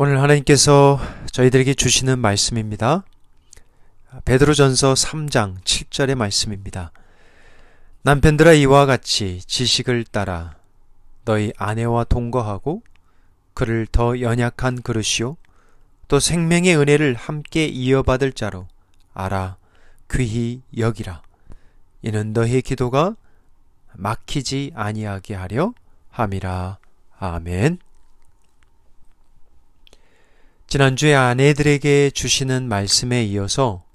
오늘 하나님께서 저희들에게 주시는 말씀입니다. 베드로전서 3장 7절의 말씀입니다. 남편들아 이와 같이 지식을 따라 너희 아내와 동거하고 그를 더 연약한 그릇이요 또 생명의 은혜를 함께 이어받을 자로 알아 귀히 여기라. 이는 너희 기도가 막히지 아니하게 하려 함이라. 아멘. 지난주에 아내들에게 주시는 말씀에 이어서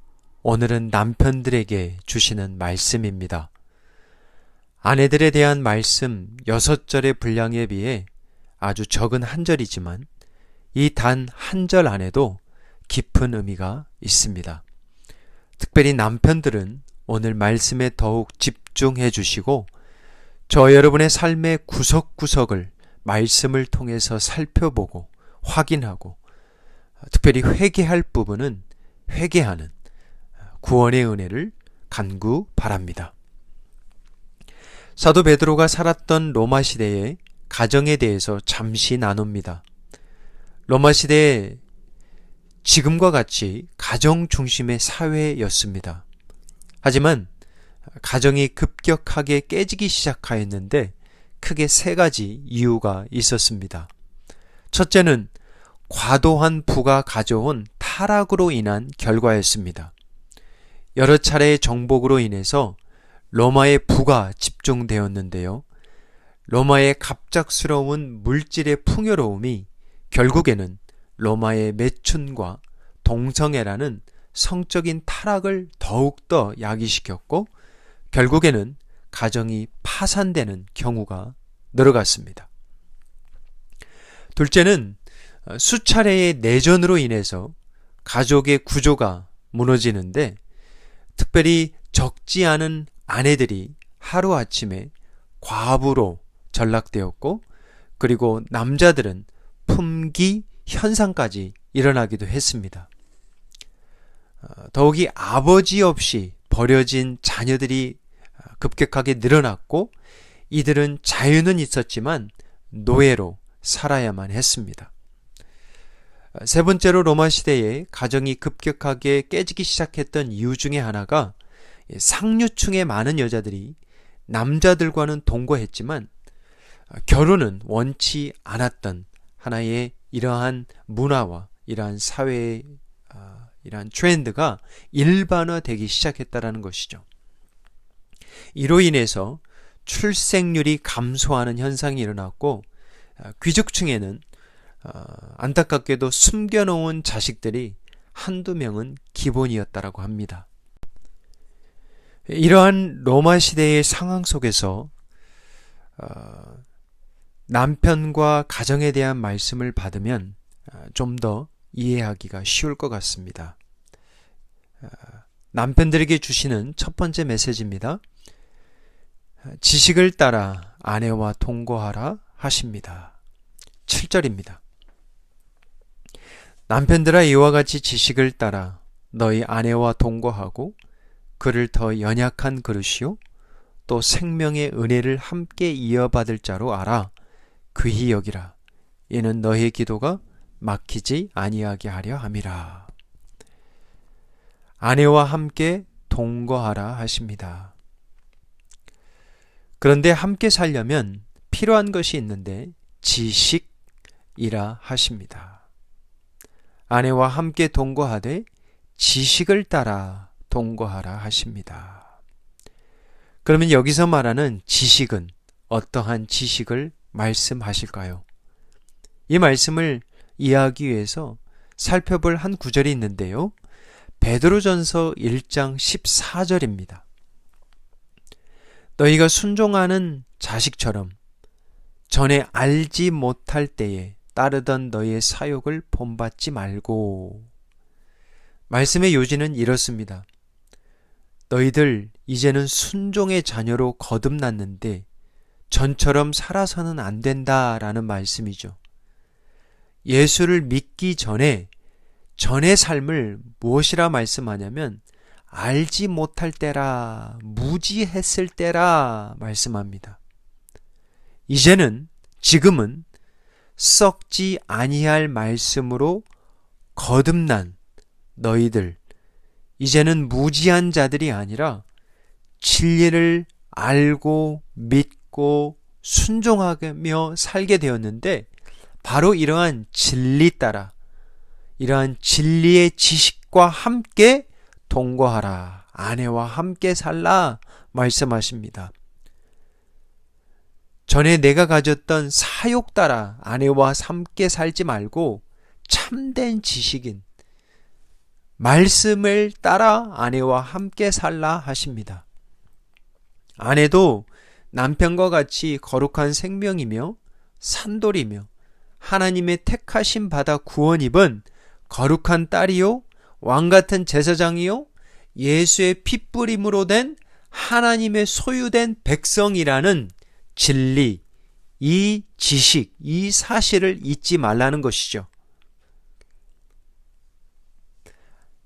오늘은 남편들에게 주시는 말씀입니다. 아내들에 대한 말씀 6절의 분량에 비해 아주 적은 한 절이지만 이 단 한 절 안에도 깊은 의미가 있습니다. 특별히 남편들은 오늘 말씀에 더욱 집중해 주시고 저 여러분의 삶의 구석구석을 말씀을 통해서 살펴보고 확인하고 특별히 회개할 부분은 회개하는 구원의 은혜를 간구 바랍니다. 사도 베드로가 살았던 로마 시대의 가정에 대해서 잠시 나눕니다. 로마 시대에 지금과 같이 가정 중심의 사회였습니다. 하지만 가정이 급격하게 깨지기 시작하였는데 크게 세 가지 이유가 있었습니다. 첫째는 과도한 부가 가져온 타락으로 인한 결과였습니다. 여러 차례의 정복으로 인해서 로마의 부가 집중되었는데요. 로마의 갑작스러운 물질의 풍요로움이 결국에는 로마의 매춘과 동성애라는 성적인 타락을 더욱더 야기시켰고 결국에는 가정이 파산되는 경우가 늘어갔습니다. 둘째는 수차례의 내전으로 인해서 가족의 구조가 무너지는데 특별히 적지 않은 아내들이 하루아침에 과부로 전락되었고 그리고 남자들은 품귀 현상까지 일어나기도 했습니다. 더욱이 아버지 없이 버려진 자녀들이 급격하게 늘어났고 이들은 자유는 있었지만 노예로 살아야만 했습니다. 세 번째로 로마 시대에 가정이 급격하게 깨지기 시작했던 이유 중에 하나가 상류층의 많은 여자들이 남자들과는 동거했지만 결혼은 원치 않았던 하나의 이러한 문화와 이러한 사회의 이러한 트렌드가 일반화되기 시작했다는 것이죠. 이로 인해서 출생률이 감소하는 현상이 일어났고 귀족층에는 안타깝게도 숨겨놓은 자식들이 한두 명은 기본이었다라고 합니다. 이러한 로마 시대의 상황 속에서 남편과 가정에 대한 말씀을 받으면 좀 더 이해하기가 쉬울 것 같습니다. 남편들에게 주시는 첫 번째 메시지입니다. 지식을 따라 아내와 동거하라 하십니다. 7절입니다. 남편들아 이와 같이 지식을 따라 너희 아내와 동거하고 그를 더 연약한 그릇이요 또 생명의 은혜를 함께 이어받을 자로 알아 귀히 여기라. 이는 너희 기도가 막히지 아니하게 하려 함이라. 아내와 함께 동거하라 하십니다. 그런데 함께 살려면 필요한 것이 있는데 지식이라 하십니다. 아내와 함께 동거하되 지식을 따라 동거하라 하십니다. 그러면 여기서 말하는 지식은 어떠한 지식을 말씀하실까요? 이 말씀을 이해하기 위해서 살펴볼 한 구절이 있는데요. 베드로전서 1장 14절입니다. 너희가 순종하는 자식처럼 전에 알지 못할 때에 따르던 너희의 사욕을 본받지 말고. 말씀의 요지는 이렇습니다. 너희들 이제는 순종의 자녀로 거듭났는데 전처럼 살아서는 안 된다라는 말씀이죠. 예수를 믿기 전에 전의 삶을 무엇이라 말씀하냐면 알지 못할 때라, 무지했을 때라 말씀합니다. 이제는, 지금은 썩지 아니할 말씀으로 거듭난 너희들, 이제는 무지한 자들이 아니라 진리를 알고 믿고 순종하며 살게 되었는데, 바로 이러한 진리 따라, 이러한 진리의 지식과 함께 동거하라, 아내와 함께 살라 말씀하십니다. 전에 내가 가졌던 사욕 따라 아내와 함께 살지 말고 참된 지식인 말씀을 따라 아내와 함께 살라 하십니다. 아내도 남편과 같이 거룩한 생명이며 산돌이며 하나님의 택하심 받아 구원 입은 거룩한 딸이요 왕같은 제사장이요 예수의 핏뿌림으로 된 하나님의 소유된 백성이라는 진리, 이 지식, 이 사실을 잊지 말라는 것이죠.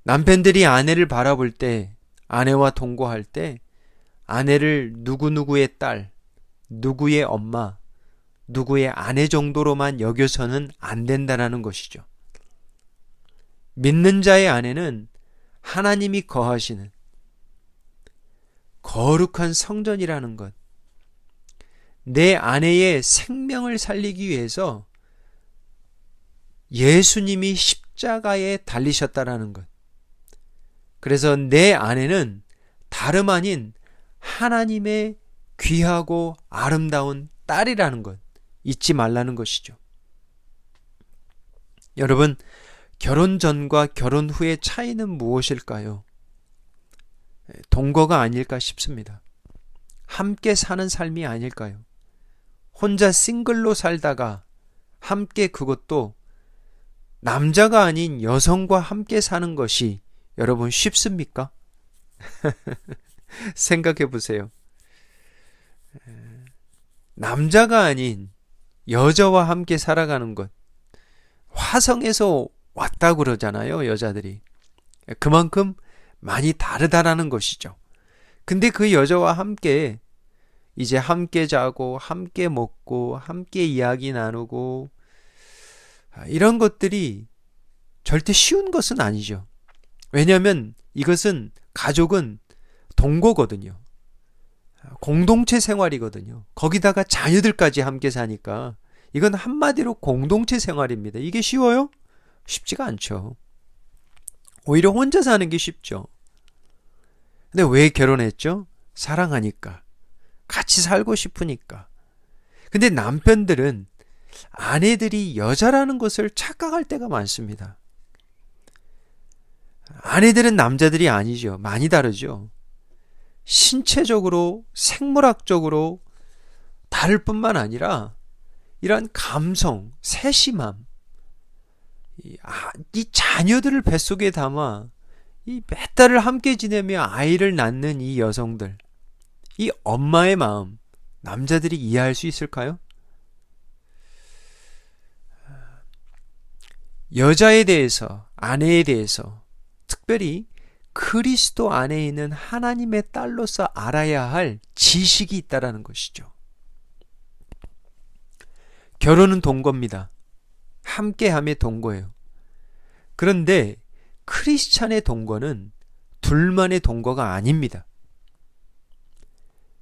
남편들이 아내를 바라볼 때, 아내와 동거할 때 아내를 누구누구의 딸, 누구의 엄마, 누구의 아내 정도로만 여겨서는 안 된다는 것이죠. 믿는 자의 아내는 하나님이 거하시는 거룩한 성전이라는 것, 내 아내의 생명을 살리기 위해서 예수님이 십자가에 달리셨다라는 것. 그래서 내 아내는 다름 아닌 하나님의 귀하고 아름다운 딸이라는 것 잊지 말라는 것이죠. 여러분, 결혼 전과 결혼 후의 차이는 무엇일까요? 동거가 아닐까 싶습니다. 함께 사는 삶이 아닐까요? 혼자 싱글로 살다가 함께, 그것도 남자가 아닌 여성과 함께 사는 것이 여러분 쉽습니까? 생각해 보세요. 남자가 아닌 여자와 함께 살아가는 것, 화성에서 왔다 그러잖아요, 여자들이. 그만큼 많이 다르다라는 것이죠. 근데 그 여자와 함께 이제 함께 자고 함께 먹고 함께 이야기 나누고 이런 것들이 절대 쉬운 것은 아니죠. 왜냐하면 이것은, 가족은 동거거든요. 공동체 생활이거든요. 거기다가 자녀들까지 함께 사니까 이건 한마디로 공동체 생활입니다. 이게 쉬워요? 쉽지가 않죠. 오히려 혼자 사는 게 쉽죠. 근데 왜 결혼했죠? 사랑하니까. 같이 살고 싶으니까. 근데 남편들은 아내들이 여자라는 것을 착각할 때가 많습니다. 아내들은 남자들이 아니죠. 많이 다르죠. 신체적으로, 생물학적으로 다를 뿐만 아니라 이런 감성, 세심함, 이 자녀들을 뱃속에 담아 이 몇 달을 함께 지내며 아이를 낳는 이 여성들, 이 엄마의 마음, 남자들이 이해할 수 있을까요? 여자에 대해서, 아내에 대해서, 특별히 그리스도 안에 있는 하나님의 딸로서 알아야 할 지식이 있다라는 것이죠. 결혼은 동거입니다. 함께함의 동거예요. 그런데 크리스찬의 동거는 둘만의 동거가 아닙니다.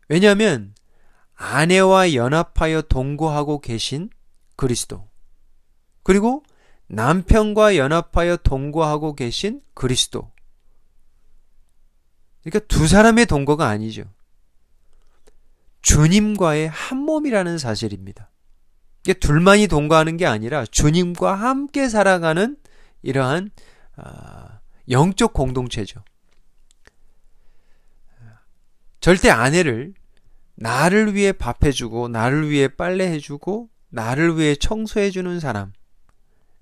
왜냐하면 아내와 연합하여 동거하고 계신 그리스도, 그리고 남편과 연합하여 동거하고 계신 그리스도, 그러니까 두 사람의 동거가 아니죠. 주님과의 한 몸이라는 사실입니다. 이게 둘만이 동거하는 게 아니라 주님과 함께 살아가는 이러한 영적 공동체죠. 절대 아내를 나를 위해 밥해주고, 나를 위해 빨래해주고, 나를 위해 청소해주는 사람,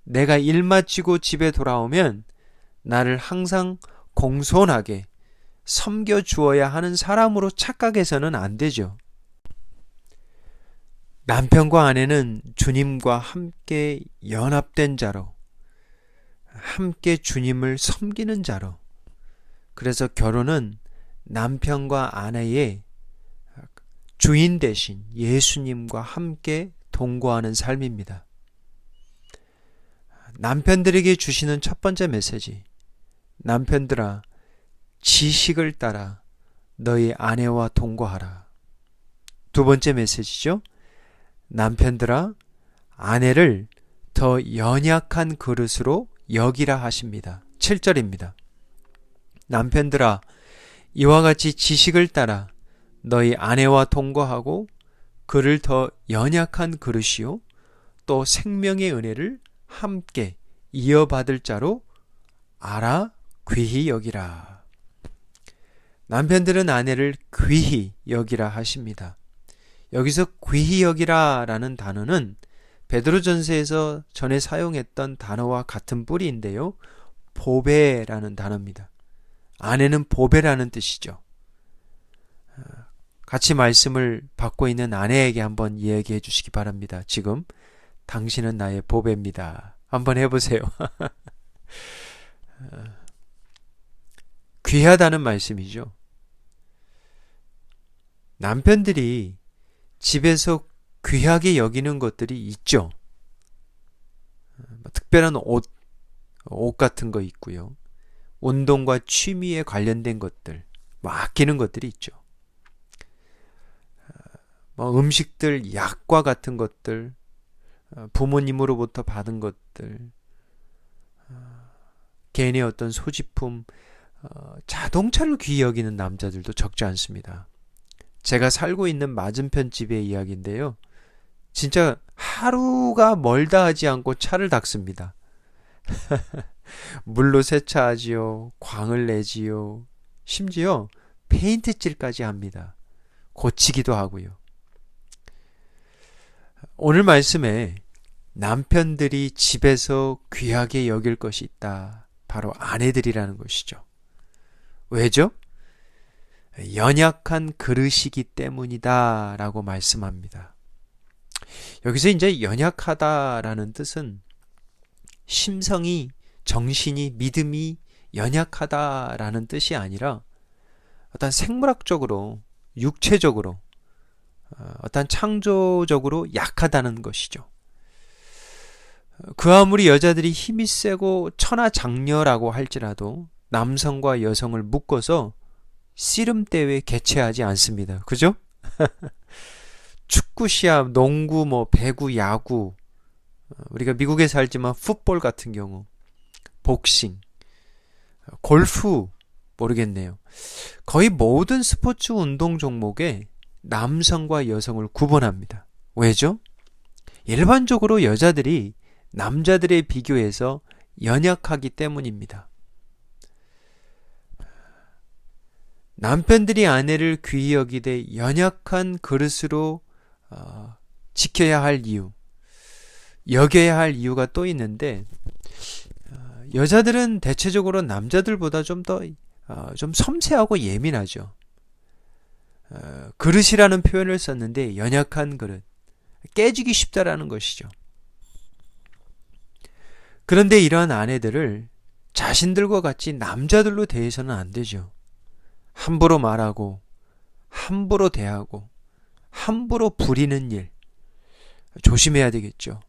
내가 일 마치고 집에 돌아오면 나를 항상 공손하게 섬겨주어야 하는 사람으로 착각해서는 안 되죠. 남편과 아내는 주님과 함께 연합된 자로, 함께 주님을 섬기는 자로, 그래서 결혼은 남편과 아내의 주인 대신 예수님과 함께 동거하는 삶입니다. 남편들에게 주시는 첫 번째 메시지. 남편들아, 지식을 따라 너희 아내와 동거하라. 두 번째 메시지죠. 남편들아, 아내를 더 연약한 그릇으로 여기라 하십니다. 7절입니다. 남편들아, 이와 같이 지식을 따라 너희 아내와 동거하고 그를 더 연약한 그릇이요 또 생명의 은혜를 함께 이어받을 자로 알아 귀히 여기라. 남편들은 아내를 귀히 여기라 하십니다. 여기서 귀히 여기라 라는 단어는 베드로전서에서 전에 사용했던 단어와 같은 뿌리인데요. 보배라는 단어입니다. 아내는 보배라는 뜻이죠. 같이 말씀을 받고 있는 아내에게 한번 이야기해 주시기 바랍니다. 지금 당신은 나의 보배입니다. 한번 해보세요. 귀하다는 말씀이죠. 남편들이 집에서 귀하게 여기는 것들이 있죠. 특별한 옷 같은 거 있고요. 운동과 취미에 관련된 것들, 아끼는 것들이 있죠. 음식들, 약과 같은 것들, 부모님으로부터 받은 것들, 개인의 어떤 소지품, 자동차를 귀히 여기는 남자들도 적지 않습니다. 제가 살고 있는 맞은편 집의 이야기인데요. 진짜 하루가 멀다 하지 않고 차를 닦습니다. 물로 세차하지요. 광을 내지요. 심지어 페인트칠까지 합니다. 고치기도 하고요. 오늘 말씀에 남편들이 집에서 귀하게 여길 것이 있다. 바로 아내들이라는 것이죠. 왜죠? 연약한 그릇이기 때문이다 라고 말씀합니다. 여기서 이제 연약하다라는 뜻은 심성이, 정신이, 믿음이 연약하다라는 뜻이 아니라 어떤 생물학적으로, 육체적으로, 어떤 창조적으로 약하다는 것이죠. 그 아무리 여자들이 힘이 세고 천하장녀라고 할지라도 남성과 여성을 묶어서 씨름대회 개최하지 않습니다. 그죠? 축구 시합, 농구, 배구, 야구, 우리가 미국에 살지만 풋볼 같은 경우, 복싱, 골프, 모르겠네요. 거의 모든 스포츠 운동 종목에 남성과 여성을 구분합니다. 왜죠? 일반적으로 여자들이 남자들에 비교해서 연약하기 때문입니다. 남편들이 아내를 귀히 여기되 연약한 그릇으로 지켜야 할 이유, 여겨야 할 이유가 또 있는데, 여자들은 대체적으로 남자들보다 좀 더 좀 섬세하고 예민하죠. 그릇이라는 표현을 썼는데 연약한 그릇, 깨지기 쉽다라는 것이죠. 그런데 이러한 아내들을 자신들과 같이 남자들로 대해서는 안 되죠. 함부로 말하고, 함부로 대하고, 함부로 부리는 일 조심해야 되겠죠.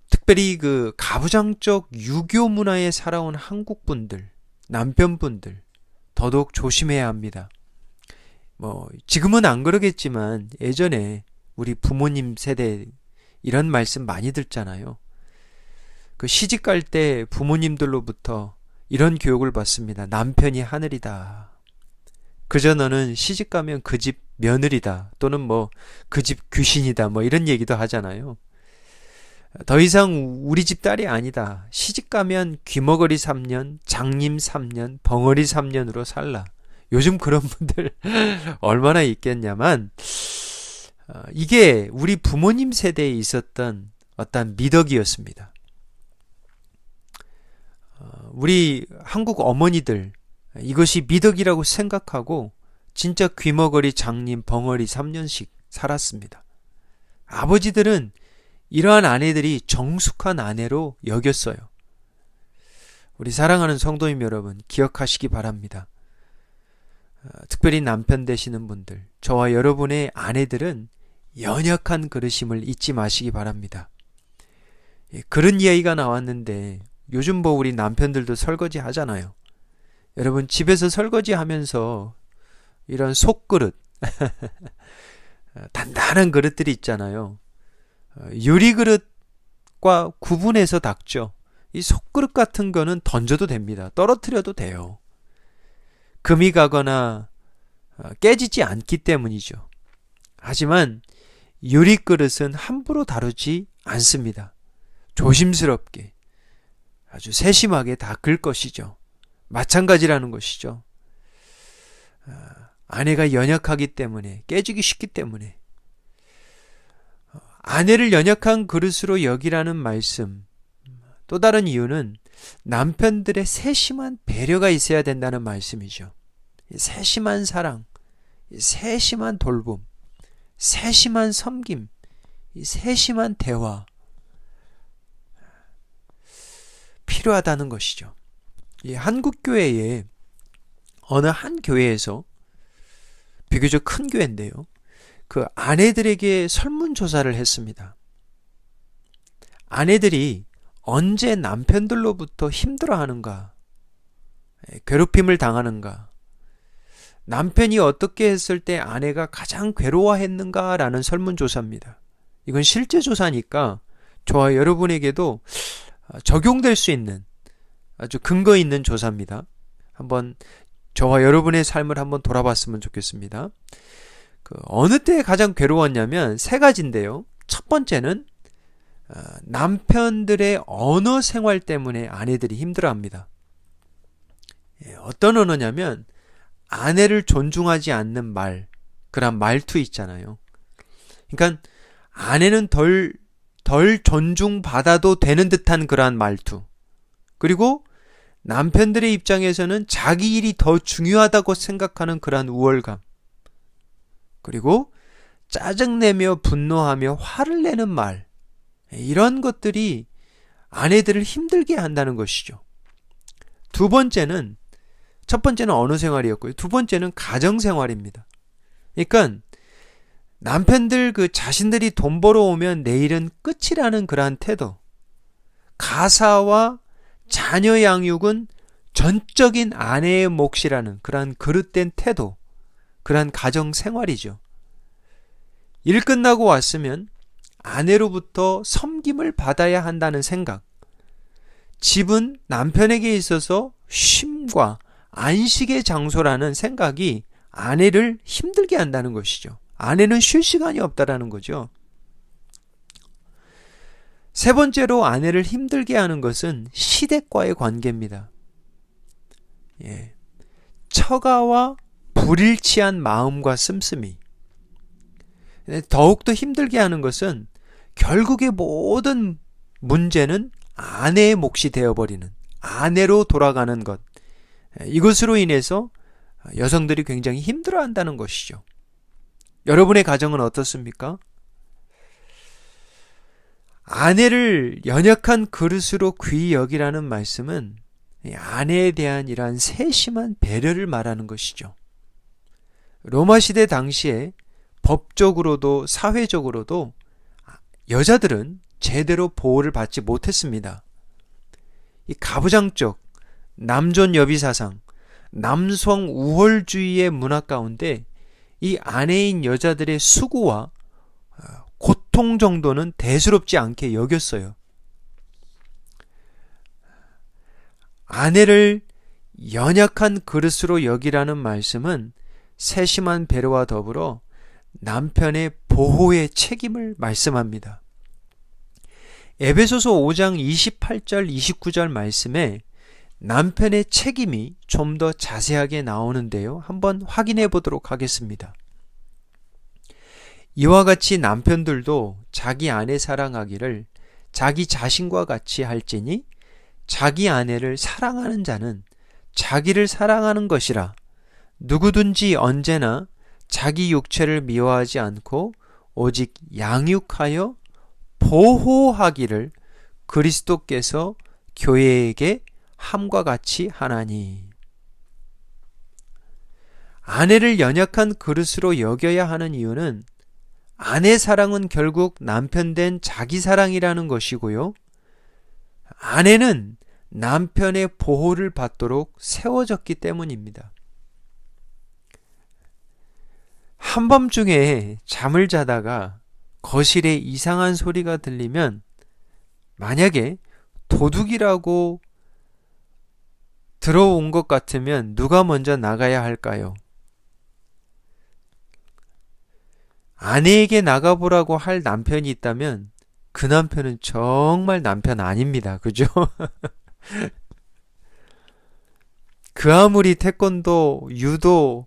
특별히 그 가부장적 유교 문화에 살아온 한국 분들, 남편분들 더더욱 조심해야 합니다. 지금은 안 그러겠지만 예전에 우리 부모님 세대 이런 말씀 많이 듣잖아요. 그 시집 갈 때 부모님들로부터 이런 교육을 받습니다. 남편이 하늘이다. 그저 너는 시집 가면 그 집 며느리다. 또는 그 집 귀신이다. 이런 얘기도 하잖아요. 더 이상 우리 집 딸이 아니다. 시집 가면 귀머거리 3년, 장님 3년, 벙어리 3년으로 살라. 요즘 그런 분들 얼마나 있겠냐만, 이게 우리 부모님 세대에 있었던 어떤 미덕이었습니다. 우리 한국 어머니들 이것이 미덕이라고 생각하고 진짜 귀머거리, 장님, 벙어리 3년씩 살았습니다. 아버지들은 이러한 아내들이 정숙한 아내로 여겼어요. 우리 사랑하는 성도님 여러분, 기억하시기 바랍니다. 특별히 남편 되시는 분들, 저와 여러분의 아내들은 연약한 그릇임을 잊지 마시기 바랍니다. 그런 이야기가 나왔는데 요즘 뭐 우리 남편들도 설거지 하잖아요. 여러분 집에서 설거지 하면서 이런 속그릇 단단한 그릇들이 있잖아요. 유리 그릇과 구분해서 닦죠. 이 속그릇 같은 거는 던져도 됩니다. 떨어뜨려도 돼요. 금이 가거나 깨지지 않기 때문이죠. 하지만 유리 그릇은 함부로 다루지 않습니다. 조심스럽게 아주 세심하게 닦을 것이죠. 마찬가지라는 것이죠. 아내가 연약하기 때문에, 깨지기 쉽기 때문에 아내를 연약한 그릇으로 여기라는 말씀, 또 다른 이유는 남편들의 세심한 배려가 있어야 된다는 말씀이죠. 세심한 사랑, 세심한 돌봄, 세심한 섬김, 세심한 대화 필요하다는 것이죠. 이 한국교회에 어느 한 교회에서 비교적 큰 교회인데요. 그 아내들에게 설문조사를 했습니다. 아내들이 언제 남편들로부터 힘들어하는가, 괴롭힘을 당하는가, 남편이 어떻게 했을 때 아내가 가장 괴로워했는가라는 설문조사입니다. 이건 실제 조사니까 저와 여러분에게도 적용될 수 있는 아주 근거 있는 조사입니다. 한번 저와 여러분의 삶을 한번 돌아봤으면 좋겠습니다. 어느 때 가장 괴로웠냐면 세 가지인데요. 첫 번째는 남편들의 언어 생활 때문에 아내들이 힘들어합니다. 어떤 언어냐면 아내를 존중하지 않는 말, 그런 말투 있잖아요. 그러니까 아내는 덜 존중받아도 되는 듯한 그러한 말투. 그리고 남편들의 입장에서는 자기 일이 더 중요하다고 생각하는 그러한 우월감. 그리고 짜증내며 분노하며 화를 내는 말. 이런 것들이 아내들을 힘들게 한다는 것이죠. 첫 번째는 언어 생활이었고요. 두 번째는 가정 생활입니다. 그러니까 남편들 자신들이 돈 벌어오면 내일은 끝이라는 그러한 태도. 가사와 자녀 양육은 전적인 아내의 몫이라는 그러한 그릇된 태도. 그러한 가정 생활이죠. 일 끝나고 왔으면 아내로부터 섬김을 받아야 한다는 생각. 집은 남편에게 있어서 쉼과 안식의 장소라는 생각이 아내를 힘들게 한다는 것이죠. 아내는 쉴 시간이 없다라는 거죠. 세 번째로 아내를 힘들게 하는 것은 시댁과의 관계입니다. 처가와 불일치한 마음과 씀씀이. 더욱더 힘들게 하는 것은 결국의 모든 문제는 아내의 몫이 되어버리는, 아내로 돌아가는 것. 이것으로 인해서 여성들이 굉장히 힘들어한다는 것이죠. 여러분의 가정은 어떻습니까? 아내를 연약한 그릇으로 귀히 여기라는 말씀은 아내에 대한 이러한 세심한 배려를 말하는 것이죠. 로마 시대 당시에 법적으로도 사회적으로도 여자들은 제대로 보호를 받지 못했습니다. 이 가부장적 남존 여비 사상, 남성 우월주의의 문화 가운데 이 아내인 여자들의 수고와 고통 정도는 대수롭지 않게 여겼어요. 아내를 연약한 그릇으로 여기라는 말씀은 세심한 배려와 더불어 남편의 보호의 책임을 말씀합니다. 에베소서 5장 28절 29절 말씀에 남편의 책임이 좀 더 자세하게 나오는데요. 한번 확인해 보도록 하겠습니다. 이와 같이 남편들도 자기 아내 사랑하기를 자기 자신과 같이 할지니 자기 아내를 사랑하는 자는 자기를 사랑하는 것이라. 누구든지 언제나 자기 육체를 미워하지 않고 오직 양육하여 보호하기를 그리스도께서 교회에게 함과 같이 하나니. 아내를 연약한 그릇으로 여겨야 하는 이유는 아내 사랑은 결국 남편 된 자기 사랑이라는 것이고요. 아내는 남편의 보호를 받도록 세워졌기 때문입니다. 한밤중에 잠을 자다가 거실에 이상한 소리가 들리면 만약에 도둑이라고 들어온 것 같으면 누가 먼저 나가야 할까요? 아내에게 나가보라고 할 남편이 있다면 그 남편은 정말 남편 아닙니다. 그죠? 그 아무리 태권도, 유도,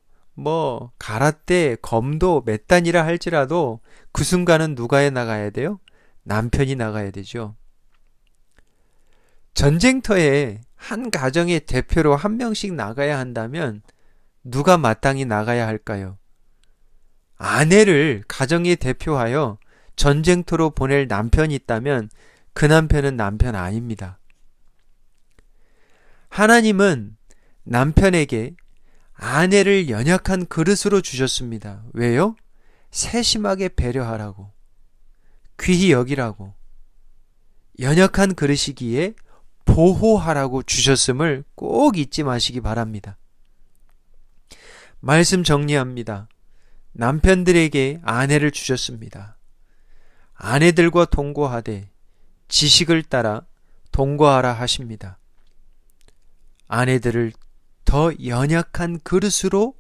가라떼, 검도 몇 단이라 할지라도 그 순간은 누가 나가야 돼요? 남편이 나가야 되죠. 전쟁터에 한 가정의 대표로 한 명씩 나가야 한다면 누가 마땅히 나가야 할까요? 아내를 가정의 대표하여 전쟁터로 보낼 남편이 있다면 그 남편은 남편 아닙니다. 하나님은 남편에게 아내를 연약한 그릇으로 주셨습니다. 왜요? 세심하게 배려하라고, 귀히 여기라고, 연약한 그릇이기에 보호하라고 주셨음을 꼭 잊지 마시기 바랍니다. 말씀 정리합니다. 남편들에게 아내를 주셨습니다. 아내들과 동거하되 지식을 따라 동거하라 하십니다. 아내들을 더 연약한 그릇으로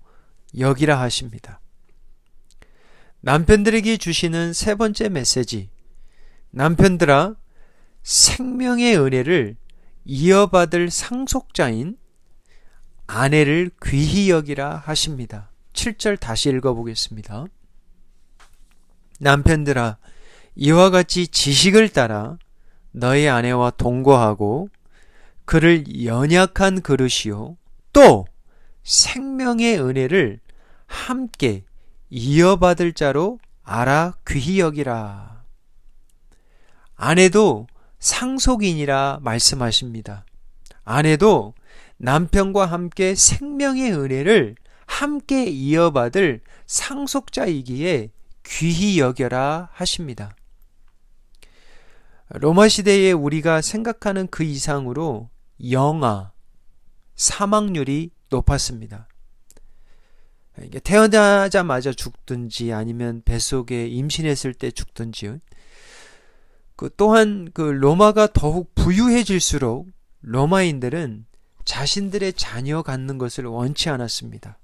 여기라 하십니다. 남편들에게 주시는 세 번째 메시지, 남편들아 생명의 은혜를 이어받을 상속자인 아내를 귀히 여기라 하십니다. 7절 다시 읽어보겠습니다. 남편들아 이와 같이 지식을 따라 너희 아내와 동거하고 그를 연약한 그릇이요 또 생명의 은혜를 함께 이어받을 자로 알아 귀히 여기라. 아내도 상속인이라 말씀하십니다. 아내도 남편과 함께 생명의 은혜를 함께 이어받을 상속자이기에 귀히 여겨라 하십니다. 로마 시대에 우리가 생각하는 그 이상으로 영아, 사망률이 높았습니다. 태어나자마자 죽든지 아니면 뱃속에 임신했을 때 죽든지, 또한 로마가 더욱 부유해질수록 로마인들은 자신들의 자녀 갖는 것을 원치 않았습니다.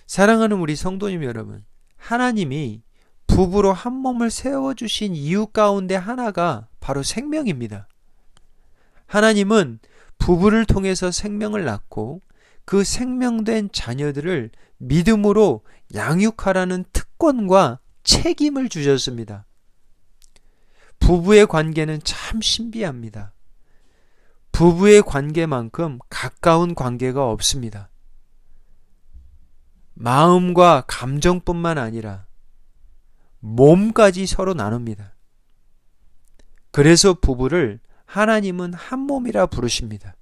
사랑하는 우리 성도님 여러분, 하나님이 부부로 한 몸을 세워주신 이유 가운데 하나가 바로 생명입니다. 하나님은 부부를 통해서 생명을 낳고 그 생명된 자녀들을 믿음으로 양육하라는 특권과 책임을 주셨습니다. 부부의 관계는 참 신비합니다. 부부의 관계만큼 가까운 관계가 없습니다. 마음과 감정뿐만 아니라 몸까지 서로 나눕니다. 그래서 부부를 하나님은 한 몸이라 부르십니다.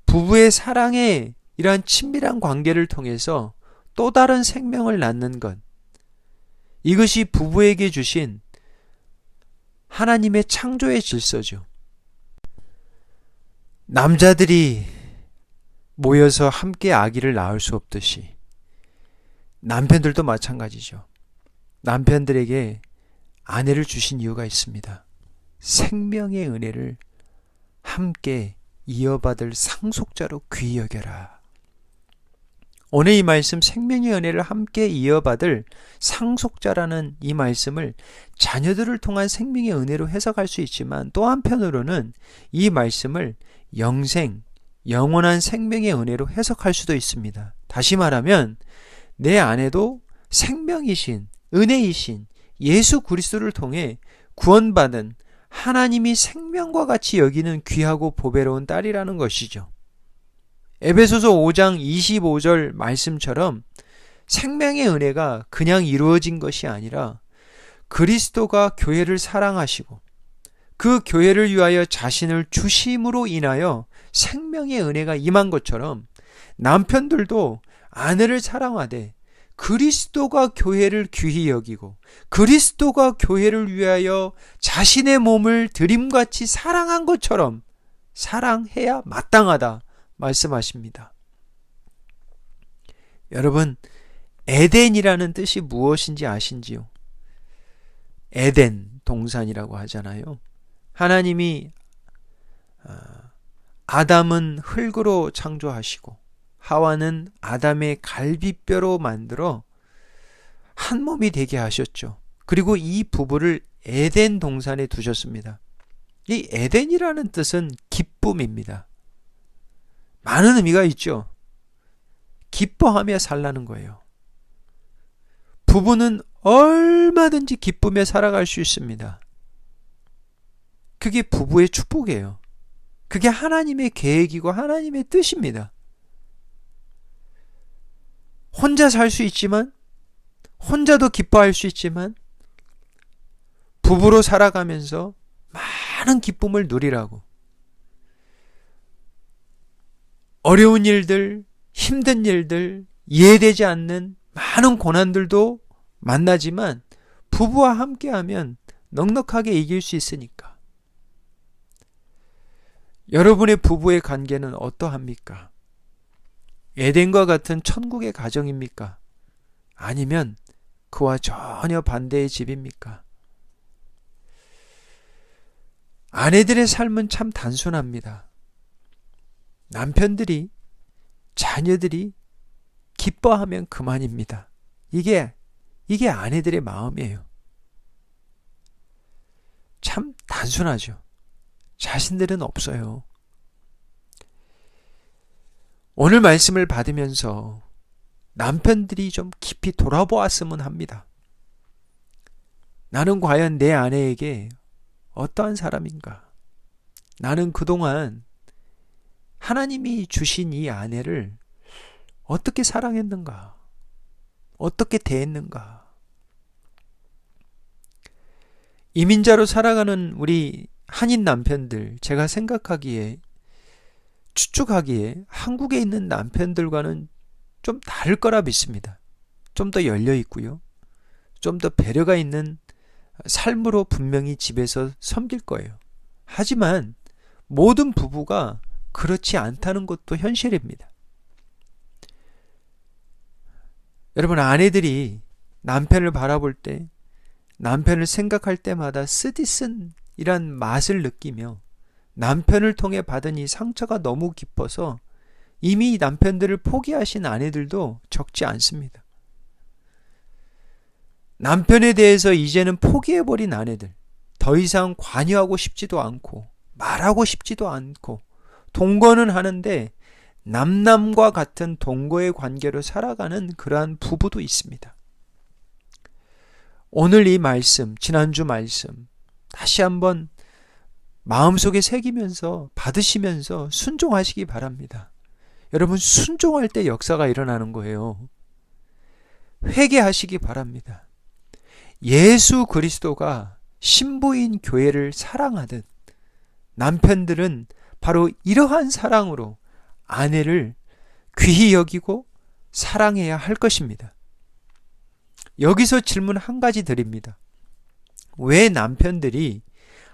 부부의 사랑의 이러한 친밀한 관계를 통해서 또 다른 생명을 낳는 것, 이것이 부부에게 주신 하나님의 창조의 질서죠. 남자들이 모여서 함께 아기를 낳을 수 없듯이 남편들도 마찬가지죠. 남편들에게 아내를 주신 이유가 있습니다. 생명의 은혜를 함께 이어받을 상속자로 귀히 여겨라. 오늘 이 말씀 생명의 은혜를 함께 이어받을 상속자라는 이 말씀을 자녀들을 통한 생명의 은혜로 해석할 수 있지만 또 한편으로는 이 말씀을 영생, 영원한 생명의 은혜로 해석할 수도 있습니다. 다시 말하면 내 아내도 생명이신, 은혜이신 예수 그리스도를 통해 구원받은 하나님이 생명과 같이 여기는 귀하고 보배로운 딸이라는 것이죠. 에베소서 5장 25절 말씀처럼 생명의 은혜가 그냥 이루어진 것이 아니라 그리스도가 교회를 사랑하시고 그 교회를 위하여 자신을 주심으로 인하여 생명의 은혜가 임한 것처럼 남편들도 아내를 사랑하되 그리스도가 교회를 귀히 여기고 그리스도가 교회를 위하여 자신의 몸을 드림같이 사랑한 것처럼 사랑해야 마땅하다 말씀하십니다. 여러분, 에덴이라는 뜻이 무엇인지 아신지요? 에덴 동산이라고 하잖아요. 하나님이 아담은 흙으로 창조하시고 하와는 아담의 갈비뼈로 만들어 한 몸이 되게 하셨죠. 그리고 이 부부를 에덴 동산에 두셨습니다. 이 에덴이라는 뜻은 기쁨입니다. 많은 의미가 있죠. 기뻐하며 살라는 거예요. 부부는 얼마든지 기쁘며 살아갈 수 있습니다. 그게 부부의 축복이에요. 그게 하나님의 계획이고 하나님의 뜻입니다. 혼자 살 수 있지만, 혼자도 기뻐할 수 있지만, 부부로 살아가면서 많은 기쁨을 누리라고. 어려운 일들, 힘든 일들, 이해되지 않는 많은 고난들도 만나지만 부부와 함께하면 넉넉하게 이길 수 있으니까. 여러분의 부부의 관계는 어떠합니까? 에덴과 같은 천국의 가정입니까? 아니면 그와 전혀 반대의 집입니까? 아내들의 삶은 참 단순합니다. 남편들이, 자녀들이 기뻐하면 그만입니다. 이게 아내들의 마음이에요. 참 단순하죠. 자신들은 없어요. 오늘 말씀을 받으면서 남편들이 좀 깊이 돌아보았으면 합니다. 나는 과연 내 아내에게 어떠한 사람인가? 나는 그동안 하나님이 주신 이 아내를 어떻게 사랑했는가? 어떻게 대했는가? 이민자로 살아가는 우리 한인 남편들, 제가 생각하기에, 추측하기에 한국에 있는 남편들과는 좀 다를 거라 믿습니다. 좀 더 열려 있고요. 좀 더 배려가 있는 삶으로 분명히 집에서 섬길 거예요. 하지만 모든 부부가 그렇지 않다는 것도 현실입니다. 여러분, 아내들이 남편을 바라볼 때, 남편을 생각할 때마다 쓰디쓴이란 맛을 느끼며 남편을 통해 받은 이 상처가 너무 깊어서 이미 남편들을 포기하신 아내들도 적지 않습니다. 남편에 대해서 이제는 포기해버린 아내들, 더 이상 관여하고 싶지도 않고 말하고 싶지도 않고 동거는 하는데 남남과 같은 동거의 관계로 살아가는 그러한 부부도 있습니다. 오늘 이 말씀, 지난주 말씀 다시 한번 마음속에 새기면서 받으시면서 순종하시기 바랍니다. 여러분, 순종할 때 역사가 일어나는 거예요. 회개하시기 바랍니다. 예수 그리스도가 신부인 교회를 사랑하듯 남편들은 바로 이러한 사랑으로 아내를 귀히 여기고 사랑해야 할 것입니다. 여기서 질문 한 가지 드립니다. 왜 남편들이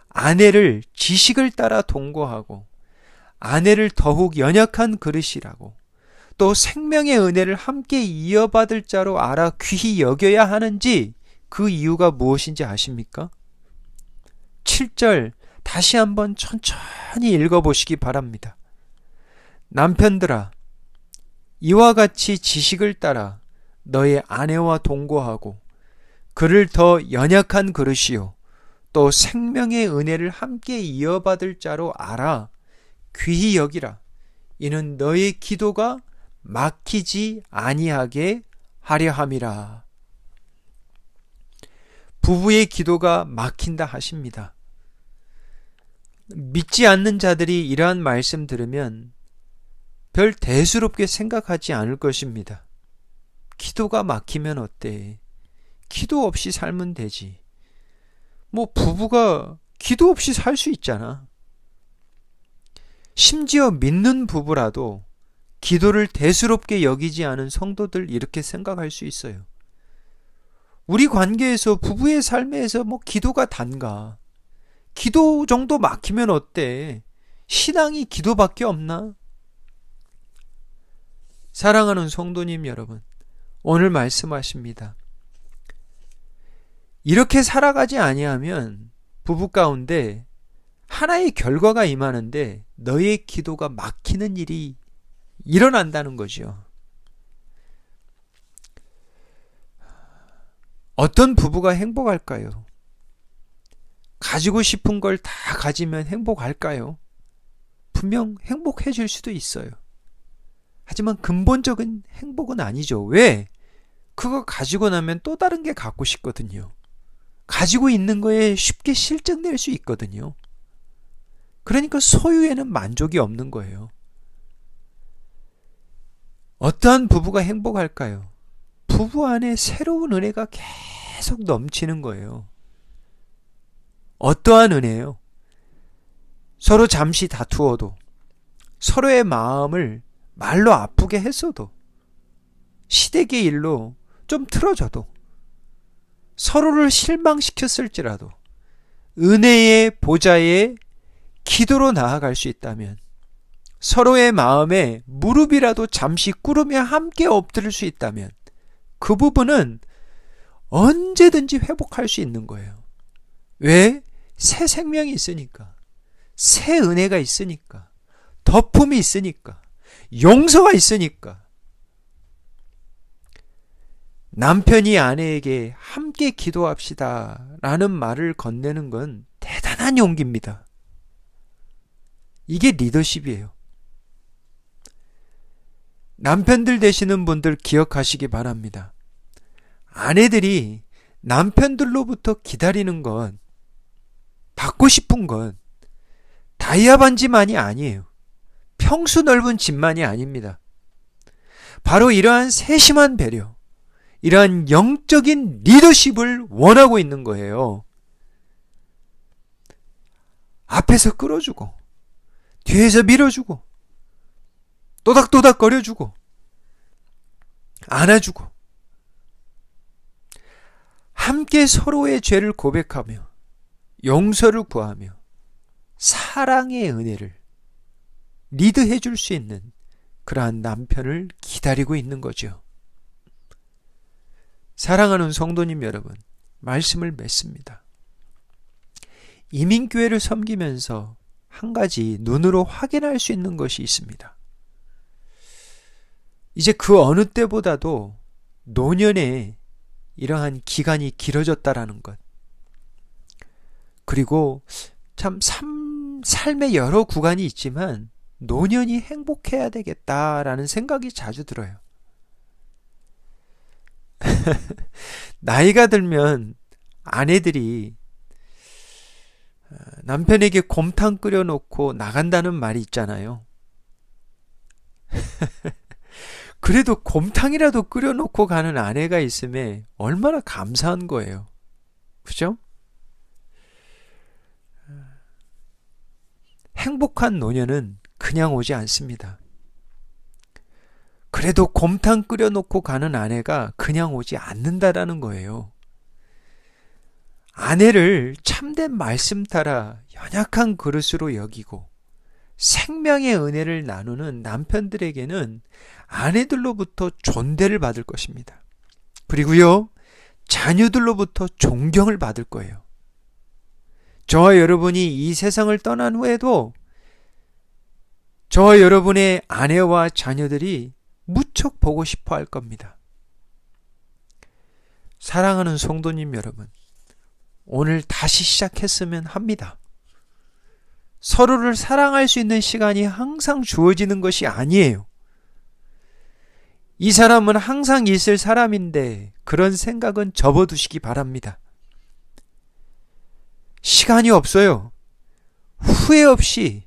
아내를 지식을 따라 동거하고 아내를 더욱 연약한 그릇이라고 또 생명의 은혜를 함께 이어받을 자로 알아 귀히 여겨야 하는지 그 이유가 무엇인지 아십니까? 7절 다시 한번 천천히 읽어보시기 바랍니다. 남편들아, 이와 같이 지식을 따라 너의 아내와 동거하고 그를 더 연약한 그릇이요 또 생명의 은혜를 함께 이어받을 자로 알아 귀히 여기라. 이는 너의 기도가 막히지 아니하게 하려 함이라. 부부의 기도가 막힌다 하십니다. 믿지 않는 자들이 이러한 말씀 들으면 별 대수롭게 생각하지 않을 것입니다. 기도가 막히면 어때? 기도 없이 살면 되지. 뭐 부부가 기도 없이 살 수 있잖아. 심지어 믿는 부부라도 기도를 대수롭게 여기지 않은 성도들 이렇게 생각할 수 있어요. 우리 관계에서 부부의 삶에서 뭐 기도가 단가? 기도 정도 막히면 어때? 신앙이 기도밖에 없나? 사랑하는 성도님 여러분, 오늘 말씀하십니다. 이렇게 살아가지 아니하면 부부 가운데 하나의 결과가 임하는데 너의 기도가 막히는 일이 일어난다는 거죠. 어떤 부부가 행복할까요? 가지고 싶은 걸 다 가지면 행복할까요? 분명 행복해질 수도 있어요. 하지만 근본적인 행복은 아니죠. 왜? 그거 가지고 나면 또 다른 게 갖고 싶거든요. 가지고 있는 거에 쉽게 실증낼 수 있거든요. 그러니까 소유에는 만족이 없는 거예요. 어떠한 부부가 행복할까요? 부부 안에 새로운 은혜가 계속 넘치는 거예요. 어떠한 은혜요? 서로 잠시 다투어도, 서로의 마음을 말로 아프게 했어도, 시댁의 일로 좀 틀어져도, 서로를 실망시켰을지라도 은혜의 보좌에 기도로 나아갈 수 있다면, 서로의 마음에 무릎이라도 잠시 꿇으며 함께 엎드릴 수 있다면 그 부분은 언제든지 회복할 수 있는 거예요. 왜? 새 생명이 있으니까, 새 은혜가 있으니까, 덮음이 있으니까, 용서가 있으니까. 남편이 아내에게 함께 기도합시다 라는 말을 건네는 건 대단한 용기입니다. 이게 리더십이에요. 남편들 되시는 분들 기억하시기 바랍니다. 아내들이 남편들로부터 기다리는 건, 받고 싶은 건 다이아 반지만이 아니에요. 평수 넓은 집만이 아닙니다. 바로 이러한 세심한 배려, 이러한 영적인 리더십을 원하고 있는 거예요. 앞에서 끌어주고, 뒤에서 밀어주고, 또닥또닥 거려주고, 안아주고, 함께 서로의 죄를 고백하며 용서를 구하며 사랑의 은혜를 리드해 줄 수 있는 그러한 남편을 기다리고 있는 거죠. 사랑하는 성도님 여러분, 말씀을 맺습니다. 이민교회를 섬기면서 한 가지 눈으로 확인할 수 있는 것이 있습니다. 이제 그 어느 때보다도 노년에 이러한 기간이 길어졌다라는 것. 그리고 참 삶의 여러 구간이 있지만 노년이 행복해야 되겠다라는 생각이 자주 들어요. 나이가 들면 아내들이 남편에게 곰탕 끓여놓고 나간다는 말이 있잖아요. 그래도 곰탕이라도 끓여놓고 가는 아내가 있음에 얼마나 감사한 거예요. 그죠? 행복한 노년은 그냥 오지 않습니다. 그래도 곰탕 끓여놓고 가는 아내가 그냥 오지 않는다라는 거예요. 아내를 참된 말씀 따라 연약한 그릇으로 여기고 생명의 은혜를 나누는 남편들에게는 아내들로부터 존대를 받을 것입니다. 그리고요, 자녀들로부터 존경을 받을 거예요. 저와 여러분이 이 세상을 떠난 후에도 저와 여러분의 아내와 자녀들이 무척 보고 싶어 할 겁니다. 사랑하는 성도님 여러분, 오늘 다시 시작했으면 합니다. 서로를 사랑할 수 있는 시간이 항상 주어지는 것이 아니에요. 이 사람은 항상 있을 사람인데 그런 생각은 접어두시기 바랍니다. 시간이 없어요. 후회 없이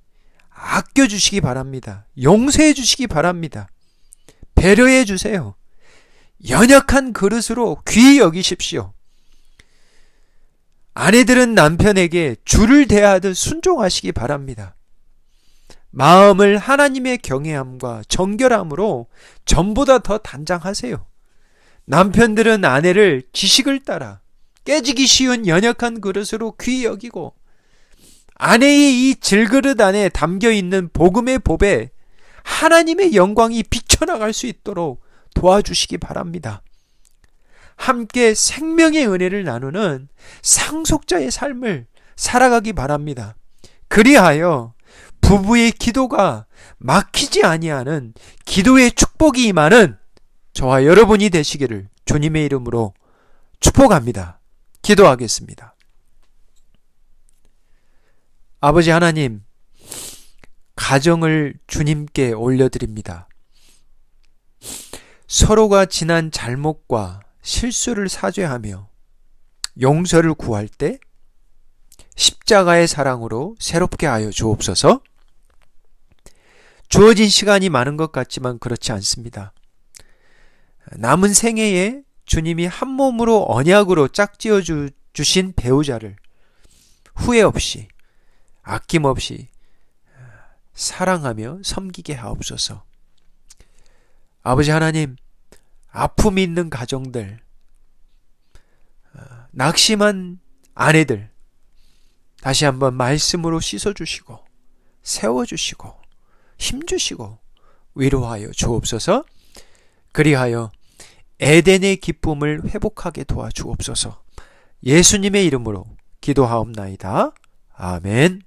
아껴주시기 바랍니다. 용서해 주시기 바랍니다. 배려해 주세요. 연약한 그릇으로 귀히 여기십시오. 아내들은 남편에게 주를 대하듯 순종하시기 바랍니다. 마음을 하나님의 경외함과 정결함으로 전보다 더 단장하세요. 남편들은 아내를 지식을 따라 깨지기 쉬운 연약한 그릇으로 귀히 여기고, 아내의 이 질그릇 안에 담겨있는 복음의 법에 하나님의 영광이 비쳐나갈 수 있도록 도와주시기 바랍니다. 함께 생명의 은혜를 나누는 상속자의 삶을 살아가기 바랍니다. 그리하여 부부의 기도가 막히지 아니하는 기도의 축복이 임하는 저와 여러분이 되시기를 주님의 이름으로 축복합니다. 기도하겠습니다. 아버지 하나님, 가정을 주님께 올려드립니다. 서로가 지난 잘못과 실수를 사죄하며 용서를 구할 때 십자가의 사랑으로 새롭게 하여 주옵소서. 주어진 시간이 많은 것 같지만 그렇지 않습니다. 남은 생애에 주님이 한 몸으로 언약으로 짝지어 주신 배우자를 후회 없이 아낌없이 사랑하며 섬기게 하옵소서. 아버지 하나님, 아픔이 있는 가정들, 낙심한 아내들 다시 한번 말씀으로 씻어주시고 세워주시고 힘주시고 위로하여 주옵소서. 그리하여 에덴의 기쁨을 회복하게 도와주옵소서. 예수님의 이름으로 기도하옵나이다. 아멘.